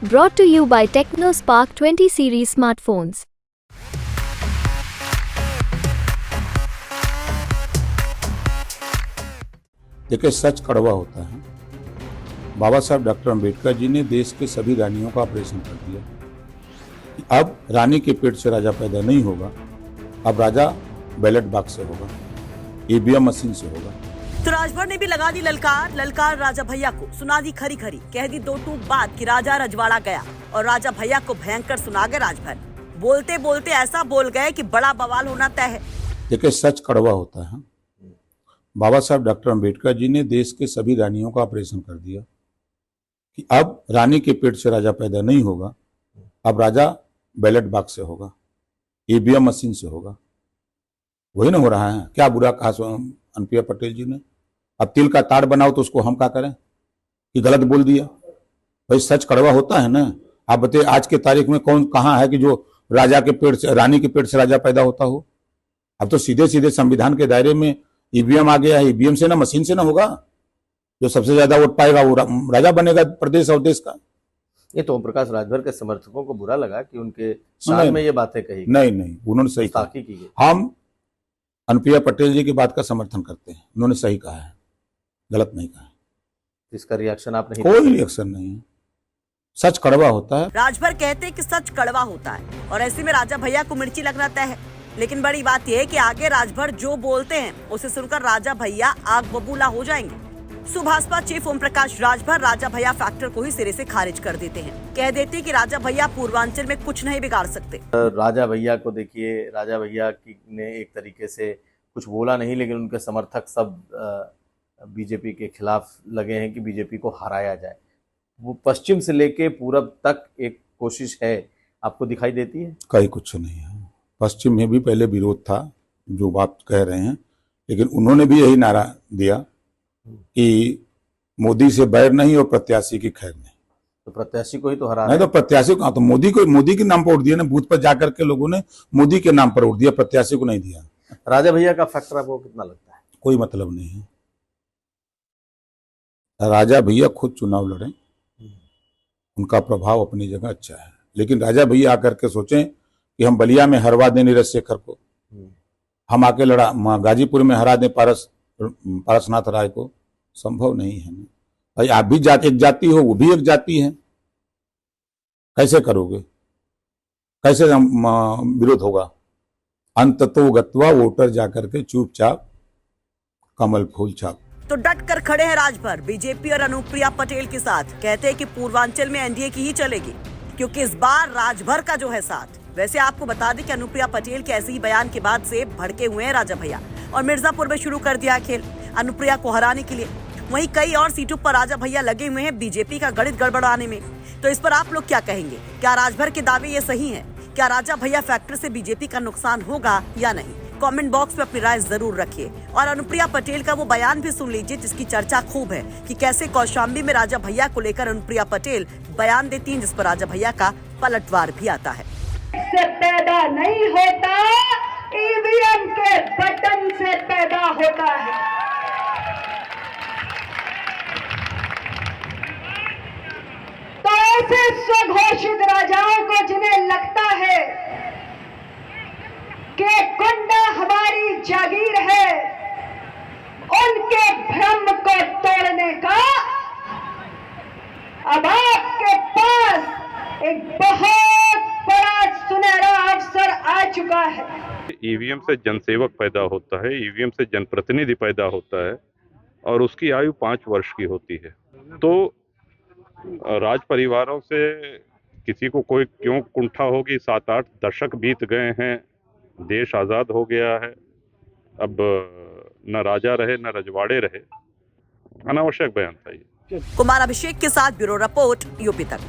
Brought to you by TechnoSpark 20 series smartphones. देखिए, सच कड़वा होता है। बाबा साहब डॉक्टर अंबेडकर जी ने देश के सभी रानियों का ऑपरेशन कर दिया। अब रानी के पेट से राजा पैदा नहीं होगा, अब राजा बैलेट बॉक्स से होगा, ईवीएम मशीन से होगा। तो राजभर ने भी लगा दी ललकार राजा भैया को, सुना दी खरी खरी, कह दी दो टूक बात कि राजा रजवाड़ा गया और राजा भैया को भयंकर सुना गए राजभर। बोलते बोलते ऐसा बोल गए कि बड़ा बवाल होना तय है। देखिए, सच कड़वा होता है। बाबा साहब डॉक्टर अंबेडकर जी ने देश के सभी रानियों का ऑपरेशन कर दिया कि अब रानी के पेट से राजा पैदा नहीं होगा, अब राजा बैलेट बॉक्स से होगा, ईवीएम मशीन से होगा। वही ना हो रहा है। क्या बुरा कहा अनुप्रिया पटेल जी ने? अब तिल का ताड़ बनाओ तो उसको हम क्या करें कि गलत बोल दिया? भाई, सच कड़वा होता है ना। आप बताइए, आज के तारीख में कौन कहाँ है कि जो राजा के पेट से, रानी के पेट से राजा पैदा होता हो? अब तो सीधे सीधे संविधान के दायरे में ईवीएम आ गया है। ईवीएम से ना, मशीन से ना होगा। जो सबसे ज्यादा वोट पाएगा वो राजा बनेगा प्रदेश और देश का। ये तो ओम प्रकाश राजभर के समर्थकों को बुरा लगा कि उनके शान में ये बातें कही। नहीं, उन्होंने सही कहा। की गई। हम अनुप्रिया पटेल जी की बात का समर्थन करते हैं। उन्होंने सही कहा है, गलत नहीं कहा है। इसका रिएक्शन आप नहीं? कोई रिएक्शन नहीं है। सच कड़वा होता है। राजभर कहते हैं कि सच कड़वा होता है और ऐसे में राजा भैया को मिर्ची लगना तय है। लेकिन बड़ी बात यह है कि आगे राजभर जो बोलते हैं उसे सुनकर राजा भैया आग बबूला हो जाएंगे। सुभाषपा चीफ ओम प्रकाश राजभर राजा भैया फैक्टर को ही सिरे से खारिज कर देते हैं। कह देते हैं कि राजा भैया पूर्वांचल में कुछ नहीं बिगाड़ सकते। राजा भैया को देखिए, राजा भैया ने एक तरीके से कुछ बोला नहीं, लेकिन उनके समर्थक सब बीजेपी के खिलाफ लगे हैं कि बीजेपी को हराया जाए। वो पश्चिम से लेके पूरब तक एक कोशिश है, आपको दिखाई देती है? कहीं कुछ नहीं है। पश्चिम में भी पहले विरोध था, जो बात कह रहे हैं, लेकिन उन्होंने भी यही नारा दिया कि मोदी से बैर नहीं और प्रत्याशी की खैर नहीं। तो प्रत्याशी को ही तो हरा नहीं तो प्रत्याशी को, तो मोदी के नाम पर वोट दिया ना। बूथ पर जाकर के लोगों ने मोदी के नाम पर वोट दिया, प्रत्याशी को नहीं दिया। राजा भैया का फैक्टर आपको कितना लगता है? कोई मतलब नहीं है। राजा भैया खुद चुनाव लड़े, उनका प्रभाव अपनी जगह अच्छा है, लेकिन राजा भैया आकर के सोचें कि हम बलिया में हरवा दें नीरज शेखर को, हम आके गाजीपुर में हरा दें पारसनाथ राय को, संभव नहीं है। भाई, आप भी एक जाति हो, वो भी एक जाति है, कैसे करोगे? कैसे विरोध होगा? अंततो गत्वा वोटर जाकर के चुपचाप कमल फूल छाप। तो डट कर खड़े हैं राजभर बीजेपी और अनुप्रिया पटेल के साथ। कहते हैं कि पूर्वांचल में एनडीए की ही चलेगी, क्योंकि इस बार राजभर का जो है साथ। वैसे आपको बता दें कि अनुप्रिया पटेल के ऐसे ही बयान के बाद से भड़के हुए हैं राजा भैया और मिर्जापुर में शुरू कर दिया खेल अनुप्रिया को हराने के लिए। वहीं कई और सीटों पर राजा भैया लगे हुए हैं बीजेपी का गणित गड़बड़ाने में। तो इस पर आप लोग क्या कहेंगे? क्या राजभर के दावे ये सही है? क्या राजा भैया फैक्टर से बीजेपी का नुकसान होगा या नहीं? कमेंट बॉक्स में अपनी राय जरूर रखिए। और अनुप्रिया पटेल का वो बयान भी सुन लीजिए जिसकी चर्चा खूब है कि कैसे कौशाम्बी में राजा भैया को लेकर अनुप्रिया पटेल बयान देती हैं, जिस पर राजा भैया का पलटवार भी आता है। से पैदा नहीं होता, ईवीएम के बटन से पैदा होता है। तो ऐसे स्वघोषित राजाओं को जिन्हें लगता है कि गुंडा हमारी जागीर है, उनके भ्रम को तोड़ने का अब आपके पास एक बहुत बड़ा सुनहरा अवसर आ चुका है। ईवीएम से जनसेवक पैदा होता है, ईवीएम से जनप्रतिनिधि पैदा होता है और उसकी आयु 5 वर्ष की होती है। तो राज परिवारों से किसी को कोई क्यों कुंठा होगी? 7-8 दशक बीत गए हैं, देश आजाद हो गया है, अब न राजा रहे न रजवाड़े रहे। अनावश्यक बयान था ये। कुमार अभिषेक के साथ ब्यूरो रिपोर्ट, यूपी तक।